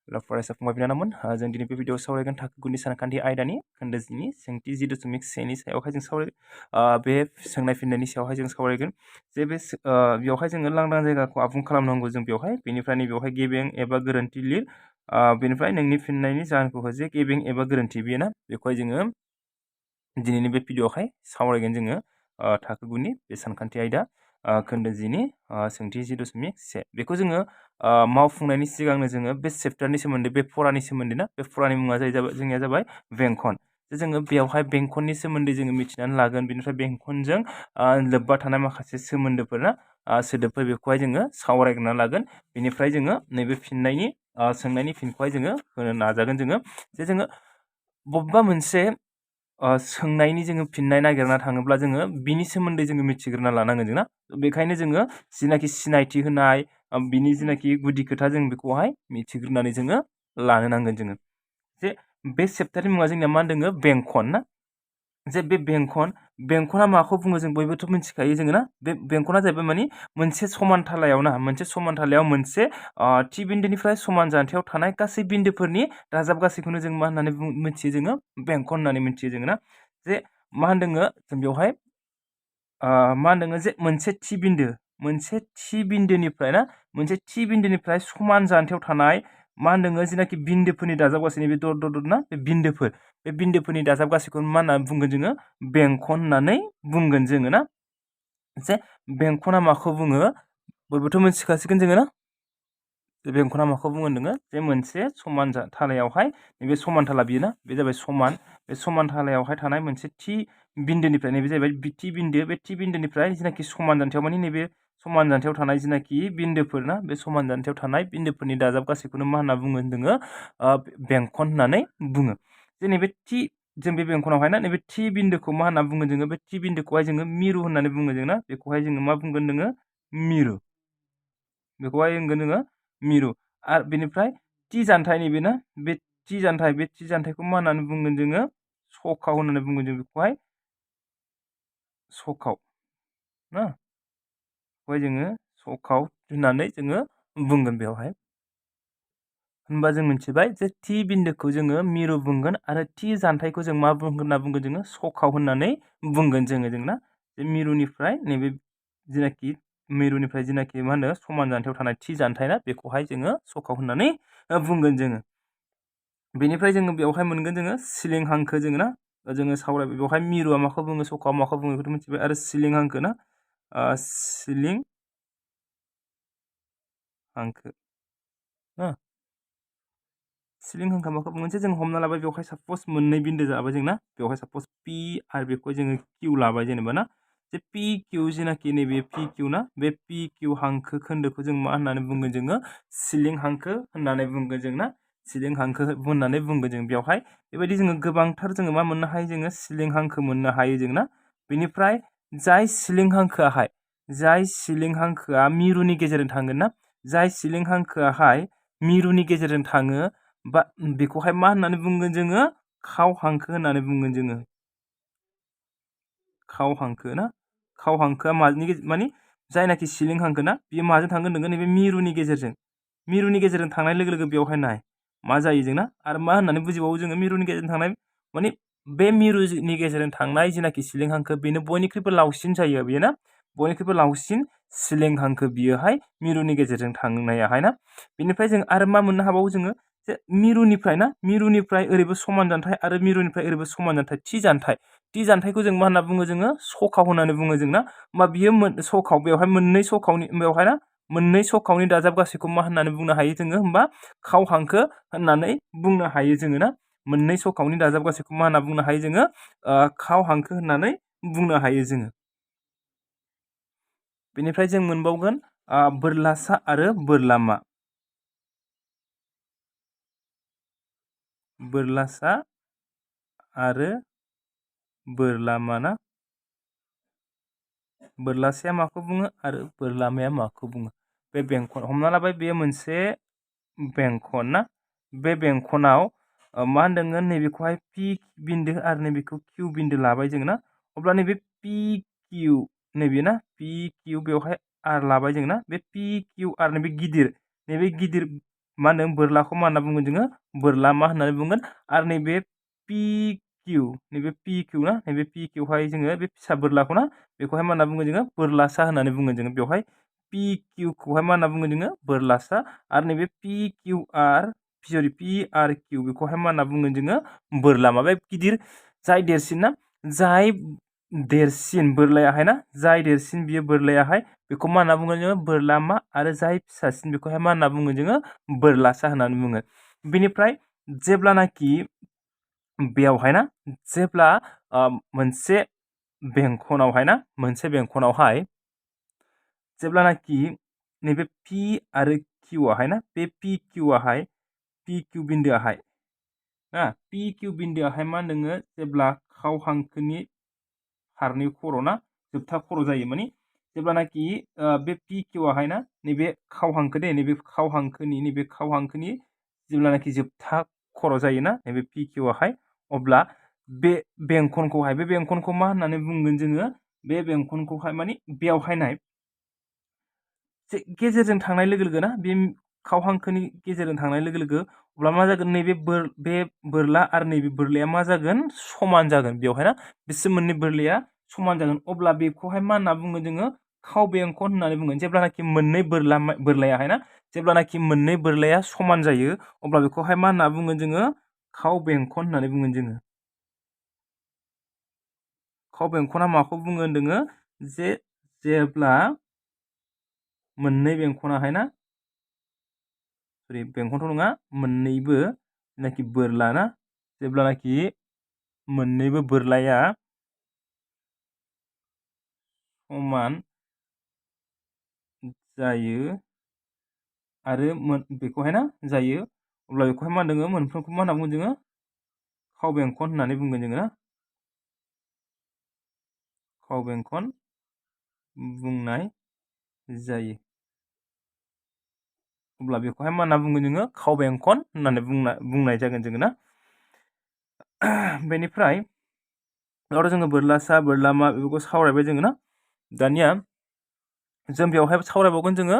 फरायसा फंबाय बिनानावमोन जों दिनै बे भिडिअआव सावरायगोन थाखो गुनि सानखान्थि आयदानि खोन्दो 10 नि सोंथि 0.2 नि सायावहाय जों बे सोंनाय फिननायनि सायावहाय जों सावरायगोन जे बे बेयावहाय जोङो लांदां जायगाखौ आबुं खालामनांगौ जों बेवहाय बेनिफ्राय बेवहाय गेबें एबा गोरोन्थि लिर बेनिफ्राय नोंनि फिननायनि जाहोनखौ हो जे गेबें एबा गोरोन्थि बेयो ना बेखौहाय जोङो दिनैनि बे भिडिअआवहाय सावरायगोन जोङो थाखो गुनि बे सानखान्थि आयदा खोन्दो 10 नि सोंथि 0.1 बेखौ जोङो मावफुंनायनि सिगांनो जोङो बे चेप्टारनि सोमोन्दै बे फरानि सोमोन्दै ना बे फरानि मुङा जोंनिया जाबाय बेंखन जोङो बेयावहाय बेंखननि सोमोन्दै जोङो मिथिनानै लागोन बेनिफ्राय बेंखनजों लोब्बा थानाय माखासे सोमोन्दोफोर ना सोदोबफोर बेखौहाय जोङो सावरायग्रोना लागोन बेनिफ्राय जोङो नैबे फिननायनि सोंनायनि फिनखौहाय जोङो होनो नाजागोन जोङो जे जोङो बबेबा मोनसे सोंनायनि जोङो फिननाय नागिरना थाङोब्ला जोङो बिनि सोमोन्दै जोङो मिथिग्रोना लानांगोन जोंना बेखायनो जोङो जिनाखि सिनायथि होनाय बिनि जिनाखि गुदि खोथा जों बेखौहाय मिथिग्रोनानै जोङो लानो नांगोन जोङो जे बे चेप्टारनि मुङा जोंनिया मा होनदों बेंखन ना जे बे बेंखना माखौ बुङो जों बयबोथ' मिथिखायो जोङो ना बे बेंखना जाहैबाय मानि मोनसे समान थालायाव ना मोनसे समान थालायाव मोनसे थि बिन्दोनिफ्राय समान जानथायाव थानाय गासै बिन्दोफोरनि दाजाब गासैखौनो जों मा होननानै मिथियो जोङो बेंखन होननानै मिथियो जोङो ना जे मा होनदों जों बेवहाय मा होनदों जे मोनसे थि बिन्दोनिफ्राय ना मोनसे थि बिन्दोनिफ्राय समान जानथायाव थानाय मा होनदों जिनाखि बिन्दोफोरनि दाजाब गासै बे दर ना बे बिन्दोफोरनि दाजाब गासैखौ मा होननानै बुंगोन जोङो बेंखन होननानै बुंगोन जोङो ना जे बेंखना माखौ बुङो बयबोथ' मिथिखासिगोन जोङो ना बेंखना माखौ बुङो नोङो जे मोनसे समान थालायावहाय नैबे समान थाला बियो ना बे जाबाय समान बे समान थालायावहाय थानाय मोनसे थि बिन्दोनिफ्राय नैबे जाहैबाय थि बिन्दो बे थि बिन्दोनिफ्राय जिनाखि समान जानथायाव माने नैबे समान जानथायाव थानाय जिनाखि बिन्दोफोर ना बे समान जानथायाव थानाय बिन्दोफोरनि दाजाब गासैखौनो मा होनना बुङो जोङो बेंखन होननानै बुङो जे नैबे जों बे बेंखनावहाय ना नैबे थि बिन्दोखौ मा होनना बुङो जोङो बे थि बिन्दोखौहाय जोङो मिरु होननानै बुङो जों ना बेखौहाय जोङो मा बुंगोन नोङो मिरु बेखौहाय होनगोन जोङो मिरु आरो बेनिफ्राय थि जानथाय नैबे ना बे थि जानथायखौ मा होननानै बुंगोन जोङो सखाव होननानै बुङो जों बेखौहाय सखाव ना बेखौहाय जोङो सखाव होननानै जोङो बुंगोन बेवहाय होनबा जों मिथिबाय जे थि बिन्दोखौ जोङो मिरु बुंगोन आरो थि जानथायखौ जों मा होनना बुंगोन जोङो सखाव होननानै बुंगोन जोंना जे मिरुनिफ्राय नैबे मिरुनिफ्राय जिनाखि मा होनो समान जानथायाव थानाय थि जानथाय ना बेखौहाय जोङो सखाव होननानै बुंगोन जोङो बेनिफ्राय जोङो बेवहाय मोनगोन जोङो सिलिं हांखो जोङो ना जोङो सावरायबाय बेवहाय मिरुआ माखौ बुङो सखाव माखौ बुङो बेखौथ' मिथिबाय आरो सिलिं हांखो ना सिलिं हांखो सिलिं हांखो माखौ मोनसे जों हमना लाबाय बेवहाय सापस मोननै बिन्दो जाबाय जोंना बेवहाय सापस पि आरो बेखौ जोङो किउ लाबाय जेनेबा ना जे पि किउ जिनाखि नैबे पि किउ ना बे पि किउ हांखो खोन्दोखौ जों मा होननानै बुंगोन जोङो सिलिं हांखो होननानै बुंगोन जों ना सिलिं हांखो होननानै बुंगोन जों बेवहाय बेबायदि जोङो गोबांथार जोङो मा मोननो हायो जोङो सिलिं हांखो मोननो हायो जों ना बेनिफ्राय जाय सिलिं हांखोआ मिरुनि गेजेरजों थांगोन ना जाय सिलिं हांखोआहाय मिरुनि गेजेरजों थाङो बा बेखौहाय मा होननानै बुंगोन जोङो खाव हांखो होननानै बुंगोन जोङो खाव हांखो ना खाव हांखोआ माने जायनाखि सिलिं हांखो ना बियो माजों थांगोन नोङो नैबे मिरुनि गेजेरजों थांनाय लोगो लोगो बेवहाय नाय मा जायो जोंना आरो मा होननानै बुजिबावो जोङो मिरुनि गेजेरजों थांनाय माने बे मिरुनि गेजेरजों थांनाय जिनाखि सिलिं हांखो बेनो बयनिख्रुइबो लावसिन जायो बेयो ना बयनिख्रुइबो लावसिन सिलिं हांखो बियोहाय मिरुनि गेजेरजों थांनायाहाय ना बेनिफ्राय जों आरो मा मोननो हाबावो जोङो जे मिरुनिफ्राय ओरैबो समान जानथाय आरो मिरुनिफ्राय ओरैबो समान जानथाय थि जानथायखौ जों मा होनना बुङो जोङो सखाव होननानै बुङो जोंना होमबा बियो सखाव बेवहाय मोननै सखावनि दाजाब गासैखौ मा होननानै बुंनो हायो जोङो होमबा खाव हांखो होननानै बुंनो हायो जोङो ना मोननै सखावनि दाजाब गासैखौ मा होनना बुंनो हायो जोङो खाव हांखो होननानै बुंनो हायो जोङो बेनिफ्राय जों मोनबावगोन बोरलासा आरो बोरलामा बोरलासा आरो बोरलामा ना बोरलासाया माखौ बुङो आरो बोरलामाया माखौ बुङो बे बेंखन हमना लाबाय बेयो मोनसे बेंखन ना बे बेंखनाव मा होनदों नैबेखौहाय पि बिन्दो आरो नैबेखौ किउ बिन्दो लाबाय जों ना अब्ला नैबे पि किउ नैबे ना पि किउ बेवहाय आर लाबाय जों ना बे पि किउ आर नैबे गिदिर मा होनदों बोरलाखौ मा होनना बुंगोन जोङो बोरला मा होननानै बुंगोन आरो नैबे नैबे PQ ना नैबे PQहाय जोङो बे फिसा बोरलाखौ ना बेखौहाय मा होनना बुंगोन जोङो बोरलासा होननानै बुंगोन जोङो बेवहाय PQ खौहाय मा होनना बुंगोन जोङो बोरलासा आरो नैबे PRQ बेखौहाय मा होनना बुंगोन जोङो बोरला माबा गिदिर जाय देरसिन ना जाय देरसिन बोरलायाहाय ना जाय देरसिन बियो बोरलायाहाय बेखौ मा होनना बुंगोन जोङो बोरलामा आरो जाय फिसासिन बेखौहाय मा होनना बुंगोन जोङो बोरलासा होननानै बुङो। बेनिफ्राय जेब्लानाखि बेयावहाय ना जेब्ला मोनसे बेंखनावहाय जेब्लानाखि नैबे P आरो Q आहाय ना बे PQ बिन्दोआहाय ना PQ बिन्दोआहाय मा होनदों जेब्ला खाव हांखोनि फारनै खर' ना जोबथा खर' जायो माने जेब्लानाखि बे PQ आहाय ना नैबे खाव हांखो दे नैबे खाव हांखोनि जेब्लानाखि जोबथा खर' जायोना नैबे PQ आहाय अब्ला बे बेंखनखौ मा होननानै बुंगोन जोङो बे बेंखनखौहाय माने बेयावहाय नाय गेजेरजों थांनाय लोगो लोगो ना बे खाव हांखोनि गेजेरजों थांनाय लोगो लोगो अब्ला मा जागोन नैबे बे बोरला आरो नैबे बोरलाया मा जागोन समान जागोन बेवहाय ना बिसोर मोननै बोरलाया समान जागोन अब्ला बेखौहाय मा होनना बुङो जोङो खाव बेंखन होननानै बुङो जेब्लानाखि मोननै बोरलायाहाय ना जेब्लानाखि मोननै बोरलाया समान जायो अब्ला बेखौहाय मा होनना बुङो जोङो खाव बेंखन होननानै बुङो जोङो खाव बेंखना माखौ बुङो होनदोङो जेब्ला मोननै बेंखनाहाय ना बेंखनथ' नङा मोननैबो जेनाखि बोरला ना जेब्लानाखि मोननैबो बोरलाया समान जायो आरो बेखौहाय ना जायो अब्ला बेखौहाय मा होनदों मोनफ्रोमखौ मा होनना बुङो जोङो खाव बेंखन होननानै बुंगोन जोङो ना खाव बेंखन बुंनाय जायो अब्ला बेखौहाय मा होनना बुङो जोङो खाव बेंखन होननानै बुंनाय जागोन जोङो ना बेनिफ्राय आरो जोङो बोरलासा बोरलामा बेफोरखौ सावरायबाय जोङो ना दानिया जों बेवहाय सावरायबावगोन जोङो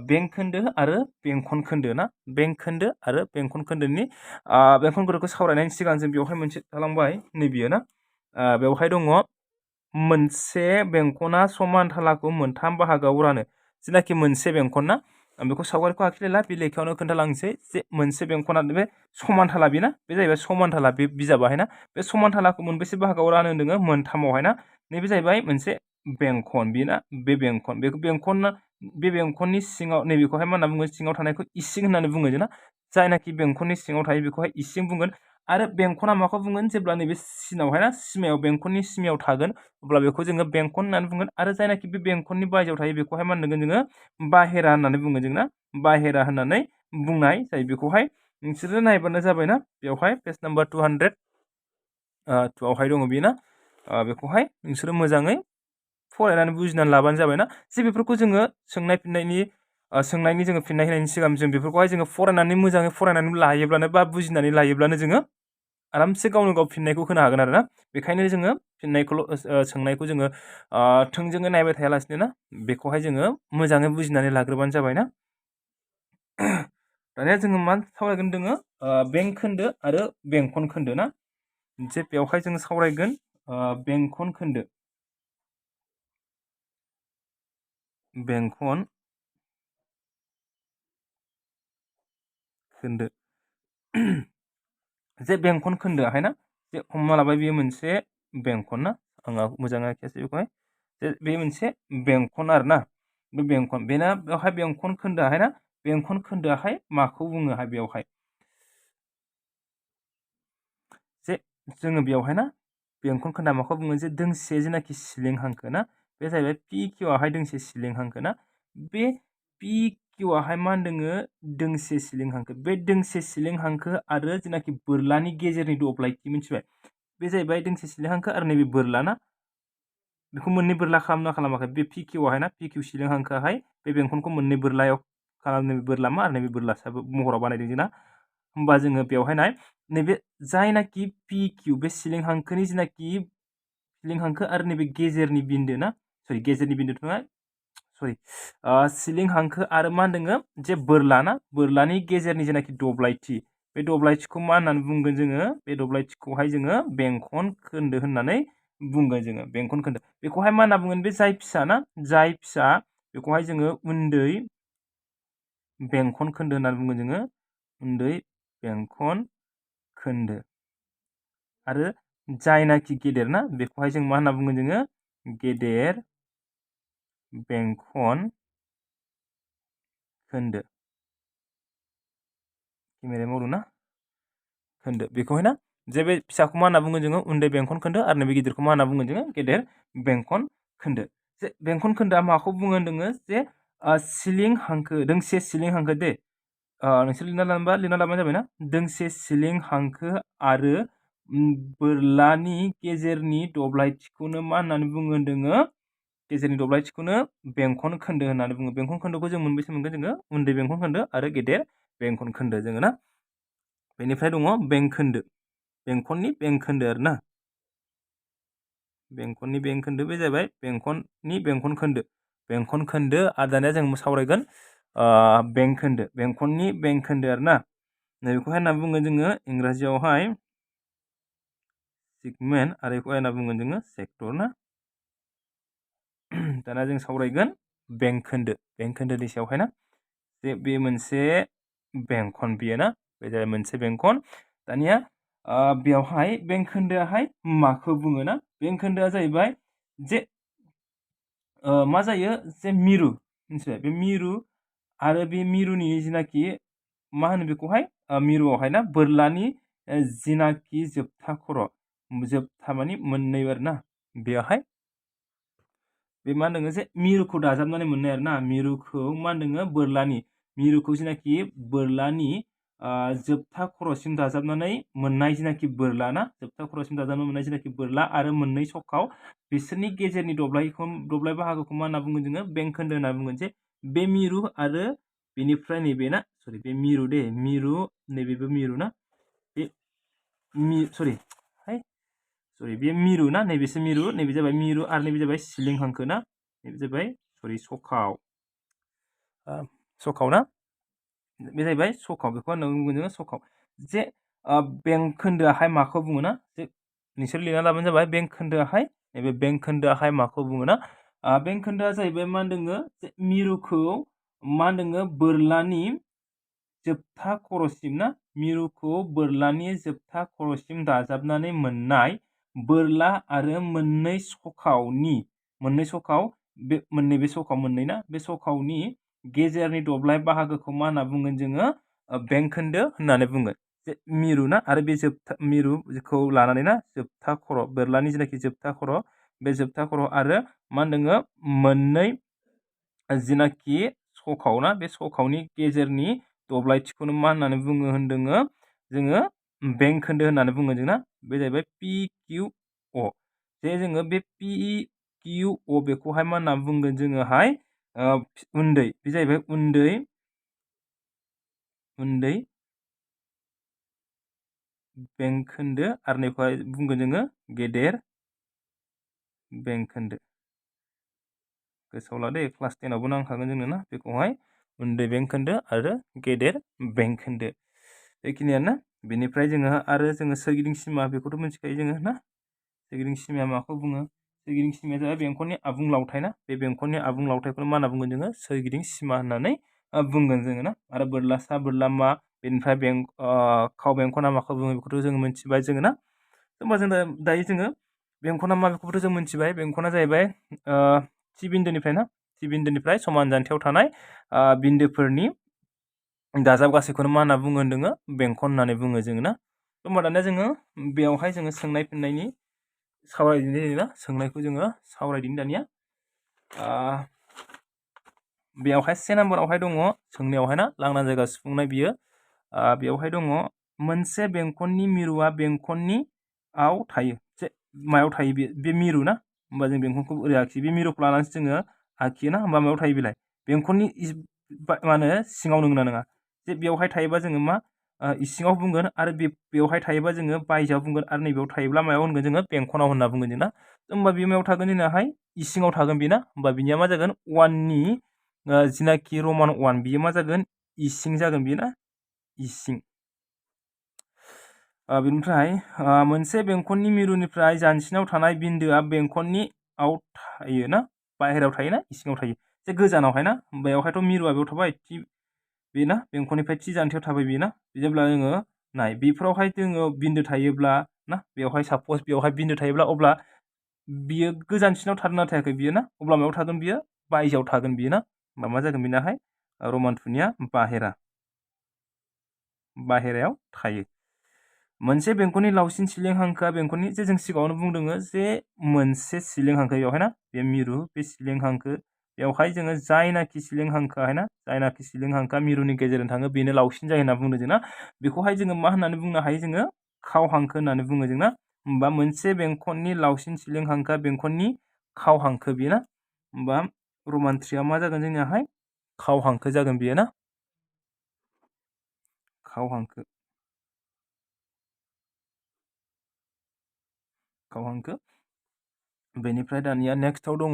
बेंखोन्दो आरो बेंखन खोन्दो ना बेंखोन्दो आरो बेंखन खोन्दोनि बेंखन खोन्दोखौ सावरायनायनि सिगां जों बेवहाय मोनसे थालांबाय नैबेयो ना बेवहाय दङ मोनसे बेंखना समान थालाखौ मोनथाम बाहागोआव रानो जेनाखि मोनसे बेंखन ना आं बेखौ सावगारिखौ आखिलायला बे लेखायावनो खोन्थालांसै जे मोनसे बेंखना बे समान थाला बेना बे जाहैबाय समान थाला बे बिजाबाहाय ना बे समान थालाखौ मोनबेसे बाहागोआव रानो होनदोङो मोनथामावहाय ना नैबे जाहैबाय मोनसे बेंखन बेना बे बेंखननि सिङाव नैबेखौहाय मा होनना बुङो सिङाव थानायखौ इसिं होननानै बुङो जोंना जायनाखि बेंखननि सिङाव थायो बेखौहाय इसिं बुंगोन आरो बेंखना माखौ बुंगोन जेब्ला नैबे सिनावहाय ना सिमायाव बेंखननि सिमायाव थागोन अब्ला बेखौ जोङो बेंखन होननानै बुंगोन आरो जायनाखि बे बेंखननि बायजोआव थायो बेखौहाय मा होनगोन जोङो बाहेरा होननानै बुङो जोंना बाहेरा होननानै बुंनाय जायो बेखौहाय नोंसोरो नायबानो जाबायना बेवहाय पेज नाम्बार 202आवहाय दङ बेना बेखौहाय नोंसोरो मोजाङै फरायनानै बुजिनानै लाबानो जाबायना जे बेफोरखौ जोङो सोंनायनि जोङो फिननाय होनायनि सिगां जों बेफोरखौहाय जोङो फरायनानै मोजाङै फरायनानै लायोब्लानो बा बुजिनानै लायोब्लानो जोङो आरामसे गावनो गाव फिननायखौ होनो हागोन आरोना बेखायनो जोङो सोंनायखौ जोङो थोंजोङै नायबाय थायालासिनो ना बेखौहाय जोङो मोजाङै बुजिनानै लाग्रोबानो जाबायना दानिया जोङो मा सावरायगोन जोङो बेंखोन्दो आरो बेंखन खोन्दो ना जे बेवहाय जोङो सावरायगोन बेंखन खोन्दो जे बेंखन खोन्दोआहाय ना जे हमना लाबाय बेयो मोनसे बेंखन ना आंहा मोजाङै आखियासै बेखौहाय जे बे मोनसे बेंखन आरो ना बे बेंखन बेना बेवहाय बेंखन खोन्दोआहाय ना बेंखन खोन्दोआहाय माखौ बुङोहाय बेवहाय जे जोङो बेवहाय ना बेंखन खोन्दा माखौ बुङो जे दोंसे जेनाखि सिलिं हांखो ना बे जाहैबाय PQ आवहाय दोंसे सिलिं हांखो ना बे PQ आवहाय मा होनदोङो दोंसे सिलिं हांखो बे दोंसे सिलिं हांखो आरो जेनाखि बोरलानि गेजेरनि दब्लायथि मिथिबाय बे जाहैबाय दोंसे सिलिं हांखो आरो नैबे बोरला ना बेखौ मोननै बोरला खालामाखै बे PQ आवहाय ना PQ सिलिं हांखोआहाय बे बेंखनखौ मोननै बोरलायाव खालामनो बोरलामा आरो नैबे बोरलासाबो महराव बानायदों जोंना होमबा जोङो बेवहाय नाय नैबे जायनाखि PQ बे सिलिं हांखोनि जेनाखि सिलिं हांखो आरो नैबे गेजेरनि बिन्दो ना गेजेरनि बिन्दोथ' नङा सरि सिलिं हांखो आरो मा होनदों जे बोरला ना बोरलानि गेजेरनि जेनाखि दब्लायथि बे दब्लायथिखौ मा होननानै बुंगोन जोङो बे दब्लायथिखौहाय जोङो बेंखन खोन्दो होननानै बुंगोन जोङो बेंखन खोन्दो बेखौहाय मा होनना बुंगोन बे जाय फिसा ना जाय फिसा बेखौहाय जोङो उन्दै बेंखन खोन्दो होननानै बुंगोन जोङो उन्दै बेंखन खोन्दो आरो जायनाखि गेदेर ना बेखौहाय जों मा होनना बुंगोन जोङो गेदेर बेंखन खोन्दो केमेराया मावदों ना खोन्दो बेखौहाय ना जे बे फिसाखौ मा होनना बुंगोन जोङो उन्दै बेंखन खोन्दो आरो नैबे गिदिरखौ मा होनना बुंगोन जोङो गेदेर बेंखन खोन्दो जे बेंखन खोन्दोआ माखौ बुङो होनदोङो जे सिलिं हांखो दोंसे सिलिं हांखो दे नोंसोर लिरना लाबानो जाबाय ना दोंसे सिलिं हांखो आरो बोरलानि गेजेरनि दब्लायथिखौनो मा होननानै बुङो होनदोङो गेजेरनि दब्लायथिखौनो बेंखन खोन्दो होननानै बुङो बेंखन खोन्दोखौ जों मोनबेसे मोनगोन जोङो उन्दै बेंखन खोन्दो आरो गेदेर बेंखन खोन्दो जोङो ना बेनिफ्राय दङ बेंखोन्दो बेंखननि बेंखोन्दो आरो ना बेंखननि बेंखोन्दो बे जाबाय बेंखननि बेंखन खोन्दो आरो दानिया जों सावरायगोन बेंखोन्दो बेंखननि बेंखोन्दो आरो ना नैबेखौहाय होनना बुङो जोङो इंराजियावहाय सेगमेन्ट आरो बेखौहाय होनना बुंगोन जोङो सेक्टर ना दाना जों सावरायगोन बेंखोन्दोनि सायावहाय ना जे बे मोनसे बेंखन बियो ना बे जाबाय मोनसे बेंखन दानिया बेवहाय बेंखोन्दोआहाय माखौ बुङो ना बेंखोन्दोआ जाहैबाय जे मा जायो जे मिरु मिथिबाय बे मिरु आरो बे मिरुनि जिनाखि मा होनो बेखौहाय मिरुआवहाय ना बोरलानि जिनाखि जोबथा खर' जोबथा मानि मोननै आरो ना बेयावहाय बे मा होनदों जे मिरुखौ दाजाबनानै मोननाय आरो ना मिरुखौ मा होनदों बोरलानि मिरुखौ जिनाखि बोरलानि जोबथा खर'सिम दाजाबनानै मोननाय जिनाखि बोरला ना जोबथा खर'सिम दाजाबनानै मोननाय जिनाखि बोरला आरो मोननै सखाव बिसोरनि गेजेरनि दब्लाय बाहागोखौ मा होनना बुङो जोङो बेंखोन्दो होनना बुंगोन जे बे मिरु आरो बेनिफ्राय नैबे ना सरि बे मिरु दे मिरु नैबेबो मिरु ना बे सरि बे मिरु ना नैबेसो मिरु नैबे जाबाय मिरु आरो नैबे जाबाय सिलिं हांखो ना नैबे जाबाय सरि सखाव ना बे जाहैबाय सखाव बेखौ होनना बुंगोन जोङो सखाव जे बेंखोन्दोआहाय माखौ बुङो ना जे नोंसोर लिरना लाबानो जाबाय बेंखोन्दोआहाय नैबे बेंखोन्दोआहाय माखौ बुङो ना बेंखोन्दोआ जाहैबाय मा होनदोङो जे मिरुखौ मा होनदोङो बोरलानि जोबथा खर'सिम ना मिरुखौ बोरलानि जोबथा खर'सिम दाजाबनानै मोननाय बोरला आरो मोननै सखाव बे सखाव मोननै ना बे सखावनि गेजेरनि दब्लाय बाहागोखौ मा होनना बुंगोन जोङो बेंखोन्दो होननानै बुंगोन जे मिरु ना आरो बे जोबथा मिरुखौ लानानै ना जोबथा खर' बोरलानि जिनाखि जोबथा खर' बे जोबथा खर' आरो मा होनदोङो मोननै जिनाखि सखाव ना बे सखावनि गेजेरनि दब्लायथिखौनो मा होननानै बुङो होनदोङो जोङो बेंखोन्दो होननानै बुङो जोंना बे जाहैबाय PQO जे जोङो बे PQO बेखौहाय मा होनना बुंगोन जोङोहाय उन्दै बे जाहैबाय उन्दै बेंखोन्दो आरो नैखौहाय बुंगोन जोङो गेदेर बेंखोन्दो गोसोआव लादो क्लास 10 आवबो नांखागोन जोंनो ना बेखौहाय उन्दै बेंखोन्दो आरो गेदेर बेंखोन्दो बेखिनियानो ना बेनिफ्राय जोङो आरो जोङो सोरगिदिं सिमा बेखौथ' मिथिखायो जोङो ना सोरगिदिं सिमाया माखौ बुङो सोरगिदिं सिमाया जाबाय बेंखननि आबुं लावथाय ना बे बेंखननि आबुं लावथायखौनो मा होनना बुंगोन जोङो सोरगिदिं सिमा होननानै बुंगोन जोङो ना आरो बोरलासा बोरलामा बेनिफ्राय खाव बेंखना माखौ बुङो बेखौथ' जोङो मिथिबाय जोङो ना होमबा जों दायो जोङो बेंखना मा बेखौबोथ' जों मिथिबाय बेंखना जाहैबाय थि बिन्दोनिफ्राय समान जानथायाव थानाय बिन्दोफोरनि दाजाब गासैखौनो मा होनना बुङो होनदोङो बेंखन होननानै बुङो जोङो ना होमबा दानिया जोङो बेयावहाय जोङो सोंनाय फिननायनि सोंनायखौ जोङो सावरायदिनि दानिया बेयावहाय 1 नाम्बारावहाय दङ सोंनायावहाय ना लांदां जायगा सुफुंनाय बियो बेयावहाय दङ मोनसे बेंखननि मिरुआ बेंखननि आव थायो जे मायाव थायो बे मिरु ना होमबा जों बेंखनखौ ओरै आखियो बे मिरुखौ लानानैसो जोङो आखियो ना होमबा मायाव थायो बेलाय बेंखननि मा होनो सिङाव नंगौना नङा जे बेयावहाय थायोबा जोङो मा इसिङाव बुंगोन आरो बेयावहाय थायोबा जोङो बायजोआव बुंगोन आरो नैबेयाव थायोब्ला मायाव होनगोन जोङो बेंखनाव होनना बुंगोन जोंना होमबा बे मायाव थागोन जोंनाहाय इसिङाव थागोन बेना होमबा बिनिया मा जागोन 1 नि जिनाखि रमान 1 बियो मा जागोन इसिं जागोन बेना इसिं। बिनिफ्राय मोनसे बेंखननि मिरुनिफ्राय जानसिनाव थानाय बिन्दोआ बेंखननि आउट थायो ना बाहेरायाव थायो ना इसिङाव थायो जे गोजानावहाय ना बेयावहायथ' मिरुआ बेयाव थाबाय थि बेना बेंखननिफ्राय थि जानथियाव थाबाय बेना जेब्ला जोङो नाय बेफोरावहाय जोङो बिन्दो थायोब्ला ना बेवहाय साप'ज बेवहाय बिन्दो थायोब्ला अब्ला बियो गोजानसिनाव थादोंना थायाखै बियो ना अब्ला मायाव थागोन बियो बायजोआव थागोन बियो ना होमबा मा जागोन बेनाहाय रमान 2 निया बाहेरायाव थायो। मोनसे बेंखननि लावसिन सिलें हांखोआ बेंखननि जे जों सिगाङावनो बुंदों जे मोनसे सिलें हांखो बेवहाय ना बे मिरु बे सिलें हांखो बेवहाय जोङो जायनाखि सिलें हांखोआहाय ना जायनाखि सिलें हांखोआ मिरुनि गेजेरजों थाङो बेनो लावसिन जायो होनना बुंदों जोंना बेखौहाय जोङो मा होननानै बुंनो हायो जोङो खाव हांखो होननानै बुङो जोंना होमबा मोनसे बेंखननि लावसिन सिलें हांखोआ बेंखननि खाव हांखो बेयो ना होमबा रमान 3 मा जागोन जोंनियाहाय खाव हांखो जागोन बेयो ना खाव हांखो बेनिफ्राय दानिया नेक्स्टआव दङ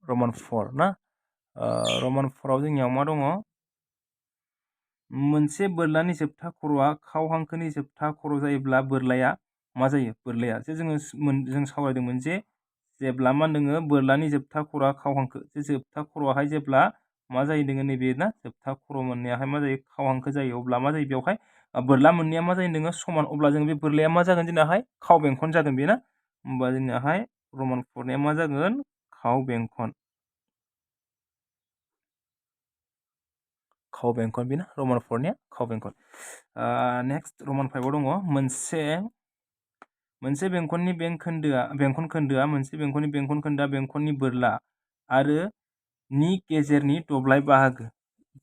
रमान 4 ना रमान 4 आव जोंनियाव मा दङ मोनसे बोरलानि जोबथा खर'आ खाव हांखोनि जोबथा खर' जायोब्ला बोरलाया मा जायो बोरलाया जे जों सावरायदोंमोन जे जेब्ला मा होनदों बोरलानि जोबथा खर'आ खाव हांखो जे जोबथा खर'आहाय जेब्ला मा जायो दोङो नैबे ना जोबथा खर' मोननायाहाय मा जायो खाव हांखो जायो अब्ला मा जायो बेवहाय बोरला मोननैया मा जायो दोङो समान अब्ला जों बे बोरलाया मा जागोन जोंनाहाय खाव बेंखन जागोन बेना होमबा जोंनाहाय रमान 4 निया मा जागोन खाव बेंखन बेना रमान 4 निया खाव बेंखन। नेक्स्ट रमान 5 आव दङ मोनसे बेंखननि बेंखन खोन्दोआ मोनसे बेंखननि बेंखन खोन्दोआ बेंखननि बोरला आरो नि गेजेरनि दब्लाय बाहागो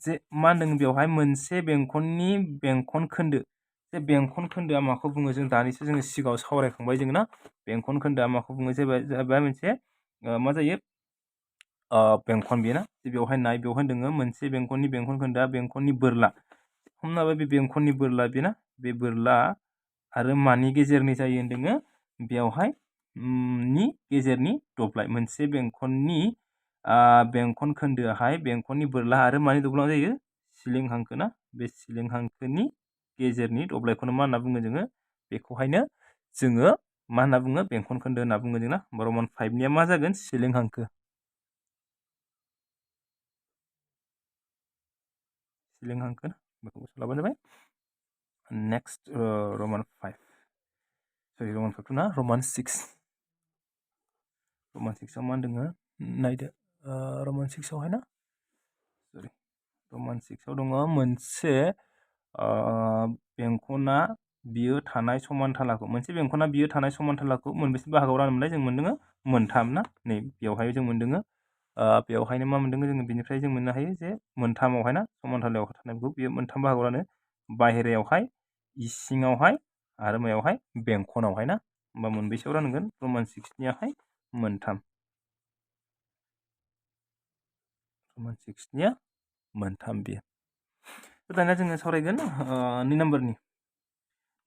जे मा होनदों बेवहाय मोनसे बेंखननि बेंखन खोन्दो जे बेंखन खोन्दोआ माखौ बुङो जों दानिसो जोङो सिगाङाव सावरायखांबाय जों ना बेंखन खोन्दोआ माखौ बुङो जाहैबाय मोनसे मा जायो बेंखन बेना बेवहाय नाय बेवहाय दोङो मोनसे बेंखननि बेंखन खोन्दोआ बेंखननि बोरला हमना लाबाय बे बेंखननि बोरला बेना बे बोरला आरो मानि गेजेरनि जायो होनदोङो बेवहाय नि गेजेरनि दब्लाय मोनसे बेंखननि बेंखन खोन्दोआहाय बेंखननि बोरला आरो मानि दब्लाय जायो सिलिं हांखो ना बे सिलिं हांखोनि गेजेरनि दब्लायखौनो मा होनना बुङो जोङो बेखौहायनो जोङो मा होनना बुङो बेंखन खोन्दो होनना बुङो जोंना रमान 5 निया मा जागोन सिलिं हांखो बेखौ लाबानो जाबाय। नेक्स्ट रमान 5 ना रमान 6 आव मा होनदों नायदो रमान 6 आवहाय ना रमान 6 आव दङ मोनसे बेंखना बियो थानाय समानथालाखौ मोनसे बेंखना बियो थानाय समानथालाखौ मोनबेसे बाहागोआव राननो मोननाय जों मोनदों मोनथाम ना नै बेवहाय जों मोनदों बेवहायनो मा मोनदों जोङो बिनिफ्राय जों मोननो हायो जे मोनथामावहाय ना समानथालायाव थानायखौ बियो मोनथाम बाहागोआव रानो बाहेरायावहाय इसिङावहाय आरो मायावहाय बेंखनावहाय ना होमबा मोनबेसेयाव रानगोन रमान 6 नियाहाय मोनथाम रमान 6 निया मोनथाम बियो। दानिया जोङो सावरायगोन 2 नाम्बारनि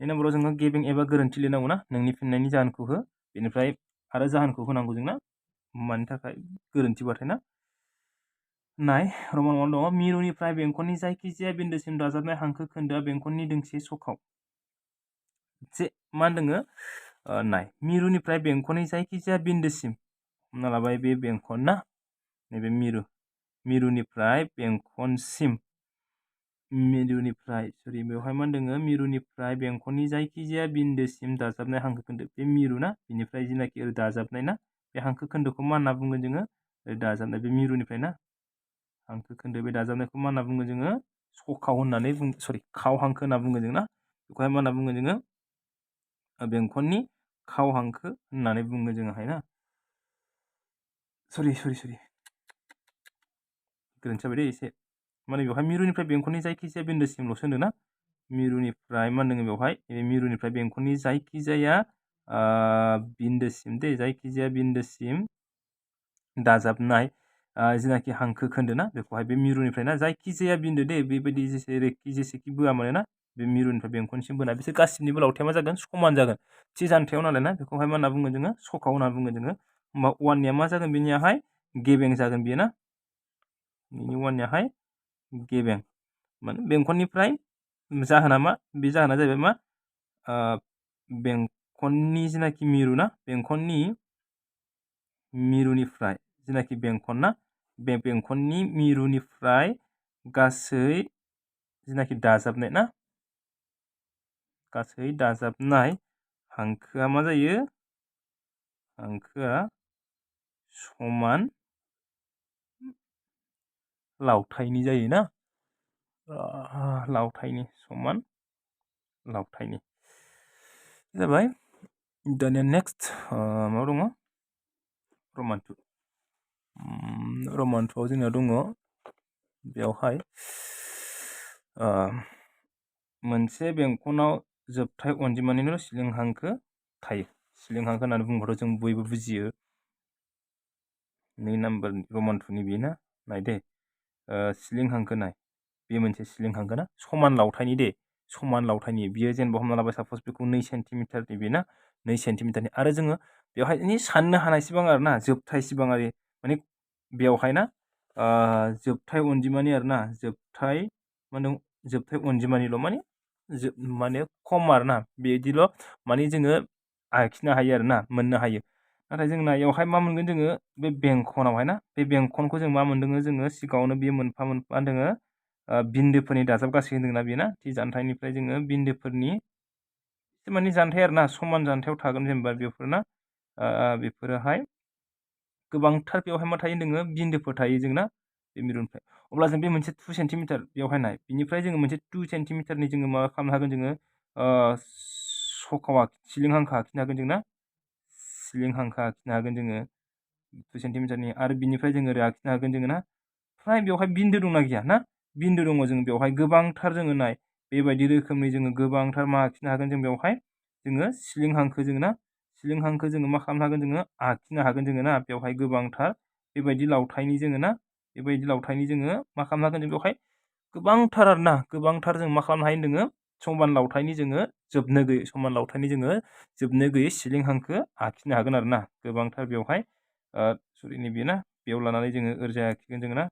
नाम्बाराव जोङो गेबिं एबा गोरोन्थि लिरनांगौ ना नोंनि फिननायनि जाहोनखौ हो बेनिफ्राय आरो जाहोनखौ होनांगौ जोंना मानि थाखाय गोरोन्थिबाथाय ना नाय रमान 1 दङ मिरुनिफ्राय बेंखननि जायखिजाया बिन्दोसिम दाजाबनाय हांखो खोन्दोआ बेंखननि दोंसे सखाव जे मा होनदों नाय मिरुनिफ्राय बेंखननि जायखिजाया बिन्दोसिम हमना लाबाय बे बेंखन ना नैबे मिरुनिफ्राय बेंखनसिम बेवहाय मा होनदों मिरुनिफ्राय बेंखननि जायखिजाया बिन्दोसिम दाजाबनाय हांखो खोन्दो बे मिरु ना बिनिफ्राय जिनाखि दाजाबनाय ना बे हांखो खोन्दोखौ मा होनना बुङो जोङो दाजाबनाय बे मिरुनिफ्राय ना हांखो खोन्दो बे दाजाबनायखौ मा होनना बुङो जोङो सखाव होननानै खाव हांखो होनना बुङो जों ना बेखौहाय मा होनना बुङो जोङो बेंखननि खाव हांखो होननानै बुङो जोङोहाय ना सरि गोरोन्थि जाबाय दे एसे माने बेवहाय मिरुनिफ्राय बेंखननि जायखिजाया बिन्दोसिमल'सो होनदों ना मिरुनिफ्राय मा होनदों बेवहाय मिरुनिफ्राय बेंखननि जायखिजाया बिन्दोसिम जायखिजाया बिन्दोसिम दाजाबनाय जिनाखि हांखो खोन्दो ना बेखौहाय बे मिरुनिफ्राय ना जायखिजाया बिन्दो बेबायदि जेसेखि बोआ माने ना बे मिरुनिफ्राय बेंखनसिम बोना बिसोर गासिनिबो लावथाया मा जागोन समान जागोन थि जानथायाव नालाय ना बेखौहाय मा होनना बुङो जोङो सखाव होनना बुङो जोङो होमबा 1 निया मा जागोन बेनियाहाय गेबें जागोन बेयो ना बेनि 1 नियाहाय गेबें माने बेंखननिफ्राय जाहोना मा बे जाहोना जाहैबाय मा बेंखननि जेनाखि मिरु ना बेंखननि मिरुनिफ्राय जेनाखि बेंखन ना बे बेंखननि मिरुनिफ्राय गासै जेनाखि दाजाबनाय ना गासै दाजाबनाय हांखोआ मा जायो हांखोआ समान लावथायनि जायो ना लावथायनि समान लावथायनि जाबाय दानिया नेक्स्ट मा दङ रमान 2 रमान 2 आव जोंना दङ बेवहाय मोनसे बेंखनाव जोबथाय अनजिमानिल' सिलिं हांखो थायो सिलिं हांखो होननानै बुङोब्लाथ' जों बयबो बुजियो 2 नाम्बार रमान 2 नि बेना नाय दे सिलिं हांखो नाय बे मोनसे सिलिं हांखो ना समान लावथायनि दे समान लावथायनि बियो जेनेबा हमना लाबाय साप'ज बेखौ 2 सेन्टिमिटारनि बेना 2 सेन्टिमिटारनि आरो जोङो बेवहाय साननो हानायसिबां आरो ना जोबथायसिबां आरो माने बेवहाय ना जोबथाय अनजिमानि आरो ना जोबथाय माने जोबथाय अनजिमानिल' माने खम आरो ना बिदिल' माने जोङो आखिनो हायो आरो ना मोननो हायो नाथाय जोंना बेवहाय मा मोनगोन जोङो बे बेंखनावहाय ना बे बेंखनखौ जों मा मोनदों जोङो सिगाङावनो बेयो मोनफा मोनफा दोङो बिन्दोफोरनि दाजाबगासै होनदोंना बेना थि जानथायनिफ्राय जोङो बिन्दोफोरनि माने जानथाय आरो ना समान जानथायाव थागोन जेनेबा बेफोरना बेफोरोहाय गोबांथार बेवहाय मा थायो होनदोङो बिन्दोफोर थायो जोंना बे मिरुनिफ्राय अब्ला जों बे मोनसे 2 सेन्टिमिटार बेवहाय नाय बिनिफ्राय जोङो मोनसे 2 सेन्टिमिटारनि जोङो मा खालामनो हागोन जोङो सखावा सिलिं हांखो आखिनो हागोन जोंना सिलिं हांखो आखिनो हागोन जोङो 2 सेन्टिमिटारनि आरो बिनिफ्राय जोङो ओरै आखिनो हागोन जोङो ना फ्राय बेवहाय बिन्दो दंना गैया ना बिन्दो दङ जों बेवहाय गोबांथार जोङो नाय बेबायदि रोखोमनि जोङो गोबांथार मा आखिनो हागोन जों बेवहाय जोङो सिलिं हांखो जोङो ना सिलिं हांखो जोङो मा खालामनो हागोन जोङो आखिनो हागोन जोङो ना बेवहाय गोबांथार बेबायदि लावथायनि जोङो ना बेबायदि लावथायनि जोङो मा खालामनो हागोन जों बेवहाय गोबांथार आरो ना गोबांथार जों मा खालामनो हायो जोङो समान लावथायनि जोङो जोबनो गैयै समान लावथायनि जोङो जोबनो गैयै सिलिं हांखो आखिनो हागोन आरो ना गोबांथार बेवहाय सरिनि बेयो ना बेयाव लानानै जोङो ओरैजाय आखिगोन जोङो ना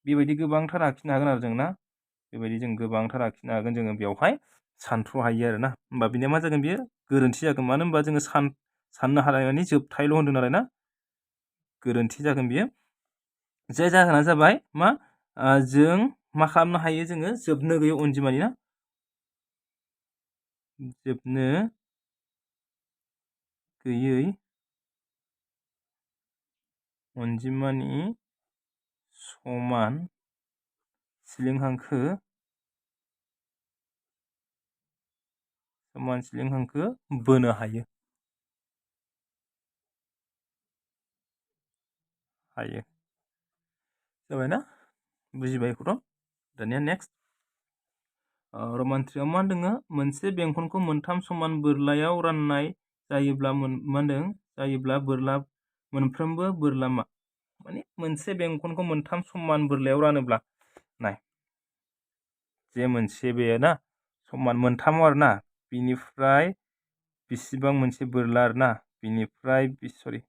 बेबायदि गोबांथार आखिनो हागोन आरो जों ना बेबायदि जों गोबांथार आखिनो हागोन जोङो बेवहाय सानथ्र' हायो आरो ना होमबा बिनिया मा जागोन बेयो गोरोन्थि जागोन मानो होनबा जोङो साननो हानाय माने जोबथायल' होनदों नालाय ना गोरोन्थि जागोन बियो जाय जाहोना जाबाय मा जों मा खालामनो हायो जोङो जोबनो गैयै अनजिमानि ना जोबनो गैयै अनजिमानि समान सिलिं हांखो बोनो हायो जाबाय ना बुजिबाय बेखौथ' दानिया नेक्स्ट रमान 3 आव मा होनदों मोनसे बेंखनखौ मोनथाम समान बोरलायाव राननाय जायोब्ला मा होनदों जायोब्ला बोरला मोनफ्रोमबो बोरलामा माने मोनसे बेंखनखौ मोनथाम समान बोरलायाव रानोब्ला नाय जे मोनसे बे ना समान मोनथामाव आरो ना बिनिफ्राय बेसेबां मोनसे बोरला आरो ना बिनिफ्राय सरि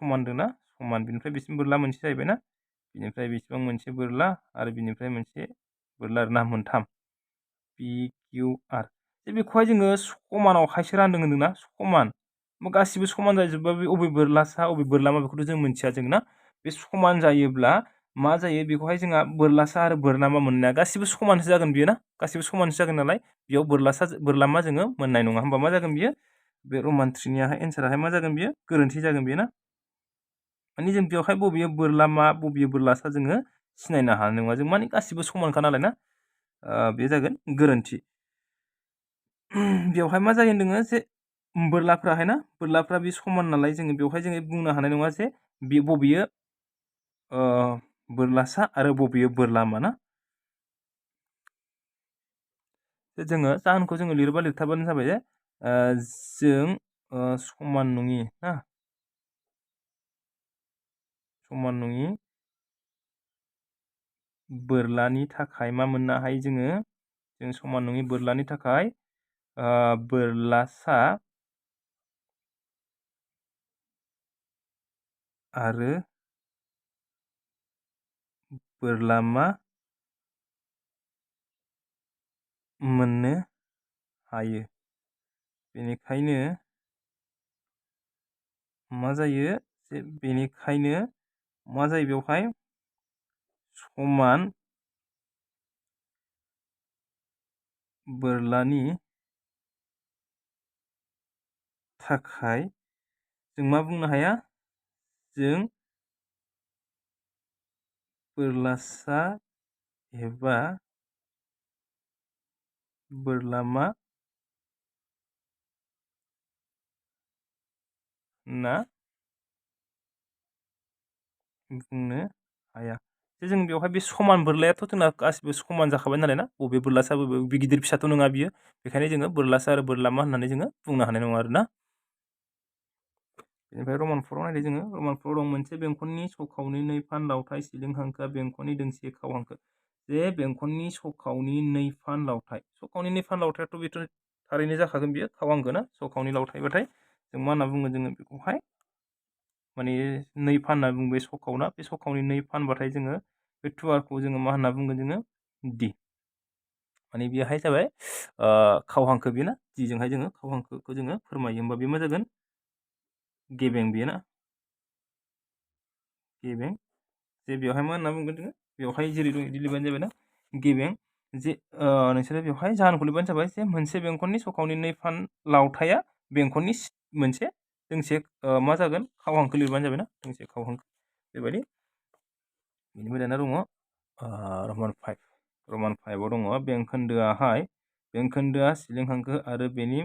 समान दं ना समान बिनिफ्राय बेसिम बोरला मोनसे जाहैबाय ना बिनिफ्राय बेसेबां मोनसे बोरला आरो बिनिफ्राय मोनसे बोरला आरो ना मोनथाम PQR जे बेखौहाय जोङो समानावहायसो रानदों होनदोंना समान गासिबो समान जाजोबबा बे अबे बोरलासा अबे बोरलामा बेखौथ' जों मिथिया जों ना बे समान जायोब्ला मा जायो बेखौहाय जोंहा बोरलासा आरो बोरलामा मोननाया गासिबो समानसो जागोन बियो ना गासिबो समानसो जागोन नालाय बेयाव बोरलामा जोङो मोननाय नङा होमबा मा जागोन बियो बे रमान 3 नियाहाय एन्साराहाय मा जागोन बियो गोरोन्थि जागोन बियो ना माने जों बेवहाय बबे बोरलामा बबे बोरलासा जोङो सिनायनो हानाय नङा जों माने गासिबो समानखा नालाय ना बे जागोन गोरोन्थि बेवहाय मा जायो होनदों जे बोरलाफ्राहाय ना बोरलाफ्रा बे समान नालाय जोङो बेवहाय जोङो बुंनो हानाय नङा जे बे बबेयो बोरलासा आरो बबेयो बोरलामा ना जोङो जाहोनखौ जोङो लिरबा लिरथाबानो जाबाय जे जों समान नङि ना समान नङि बोरलानि थाखाय मा मोननो हायो जों समान नङि बोरलानि थाखाय बोरलासा आरो बोरलामा मोननो हायो। बेनिखायनो मा जायो जे बेनिखायनो मा जायो बेवहाय समान बोरलानि थाखाय जों मा बुंनो हाया जों बोरलासा एबा बोरलामा ना बुंनो हाया। जों बेवहाय बे समान बोरलायाथ' जोंना गासिबो समान जाखाबाय नालाय ना, बबे बोरलासा बबे गिदिर फिसाथ' नङा बियो। बेखायनो जोङो बोरलासा आरो बोरलामा होननानै जोङो बुंनो हानाय नङा आरोना। बेनिफ्राय रमान 4 आव नायदो जोङो। रमान 4 दं मोनसे बेंखननि सखावनि 2 फान लावथाइ सिलिं हांखोआ बेंखननि दोंसे खाव हांखो। जे बेंखननि सखावनि 2 फान लावथाइ, सखावनि 2 फान लावथायाथ' बेथ' थारैनो जाखागोन बियो खाव हांखो ना। सखावनि लावथाइबाथाय जों मा होनना बुङो जोङो बेखौहाय माने 2 फान होनना बुङो बे सखावना। बे सखावनि 2 फानबाथाय जोङो बे टुवारखौ जोङो मा होनना बुंगोन जोङो डि। माने बेहाय जाबाय खाव हांखो बेना, डिजोंहाय जोङो खाव हांखोखौ जोङो फोरमायो। होमबा बे मा जागोन गेबें बेयो ना, गेबें। जे बेवहाय मा होनना बुंगोन जोङो बेवहाय जेरै दं बिदि लिरबानो जाबाय ना गेबें। जे नोंसोरो बेवहाय जाहोनखौ लिरबानो जाबाय जे मोनसे बेंखननि सखावनि 2 फान लावथाइया बेंखननि मोनसे दोंसे मा जागोन खाव हांखो लिरबानो जाबाय ना, दोंसे खाव हांखो बेबायदि। बेनिफ्राय दाना दङ रमान 5। रमान 5 आव दङ बेंखोन्दोआ सिलिं हांखो आरो बेनि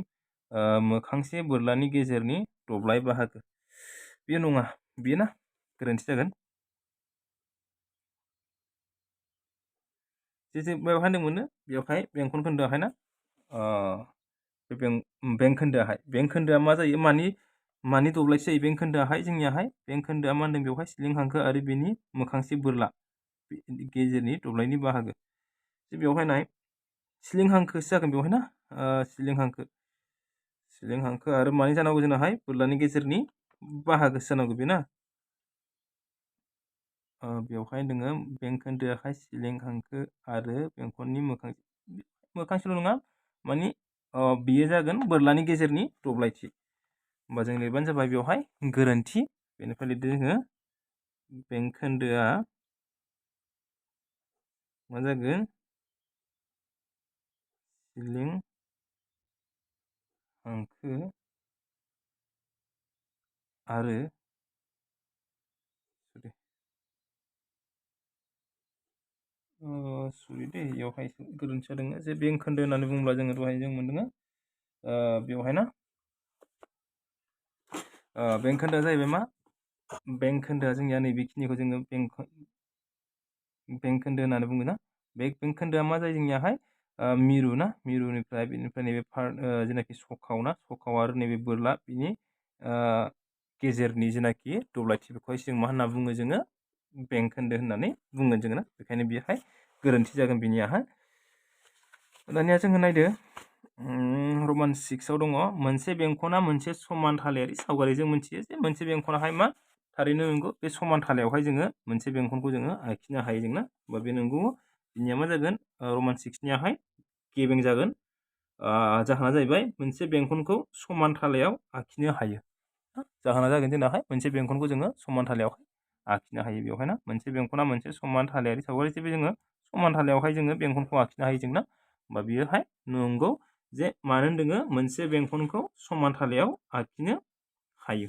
मोखांसे बोरलानि गेजेरनि दब्लाय बाहागो। बेयो नङा, बेयो ना गोरोन्थि जागोन। जे बेवहाय होनदोंमोन बेवहाय बेंखन खोन्दोआहाय ना बेंखोन्दोआ मा जायो मानि दब्लायसो जायो बेंखोन्दोआहाय जोंनियाहाय। बेंखोन्दोआ मा होनदों बेवहाय सिलिं हांखो आरो बेनि मोखांसे बोरला गेजेरनि दब्लायनि बाहागो। जे बेवहाय नाय सिलिं हांखोसो जागोन बेवहाय ना, सिलिं हांखो आरो मानि जानांगौ जोंनाहाय बोरलानि गेजेरनि बाहागोसो जानांगौ बे ना। बेवहाय दोङो बेंखोन्दोआहाय सिलिं हांखो आरो बेंखननि मोखांसेल' नङा मानि बेयो जागोन बोरलानि गेजेरनि दब्लायथि। होमबा जों लिरबानो जाबाय बेवहाय गोरोन्थि। बेनिफ्राय लिरदो जोङो बेंखोन्दोआ मा जागोन सिलिं हांखो आरो सरि दे बेवहाय गोरोन्थि जादों। जे बेंखोन्दो होननानै बुङोब्ला जोङो दहाय जों मोनदों बेवहाय ना बेंखोन्दोआ जाहैबाय मा, बेंखोन्दोआ जोंनिया नैबेखिनिखौ जोङो बेंखोन्दो होननानै बुङो ना। बे बेंखोन्दोआ मा जायो जोंनियाहाय मिरु ना, मिरुनिफ्राय बेनिफ्राय नैबे जेनाखि सखाव ना, सखाव आरो नैबे बोरला बिनि गेजेरनि जेनाखि दब्लायथि बेखौहाय जों मा होनना बुङो जोङो बेंखोन्दो होननानै बुंगोन जोङो ना। बेखायनो बेहाय गोरोन्थि जागोन बिनियाहाय। दानिया जोङो नायदो रमान 6 आव दङ मोनसे बेंखना मोनसे समान थालायारि सावगारि। जों मिथियो जे मोनसे बेंखनाहाय मा थारैनो नंगौ बे समान थालायावहाय जोङो मोनसे बेंखनखौ जोङो आखिनो हायो जोंना। बा बे नंगौ बिनिया मा जागोन रमान 6 नियाहाय गेबें जागोन। जाहोना जाहैबाय मोनसे बेंखनखौ समान थालायाव आखिनो हायो। जाहोना जागोन जोंनाहाय मोनसे बेंखनखौ जोङो समान थालायावहाय आखिनो हायो बेवहाय ना। मोनसे बेंखना मोनसे समान थालायारि सावगारि जेबो जोङो समान थालायावहाय जोङो बेंखनखौ आखिनो हायो जोंना। होमबा बेयोहाय नंगौ जे मानो होनदों मोनसे बेंखनखौ समान थालायाव आखिनो हायो।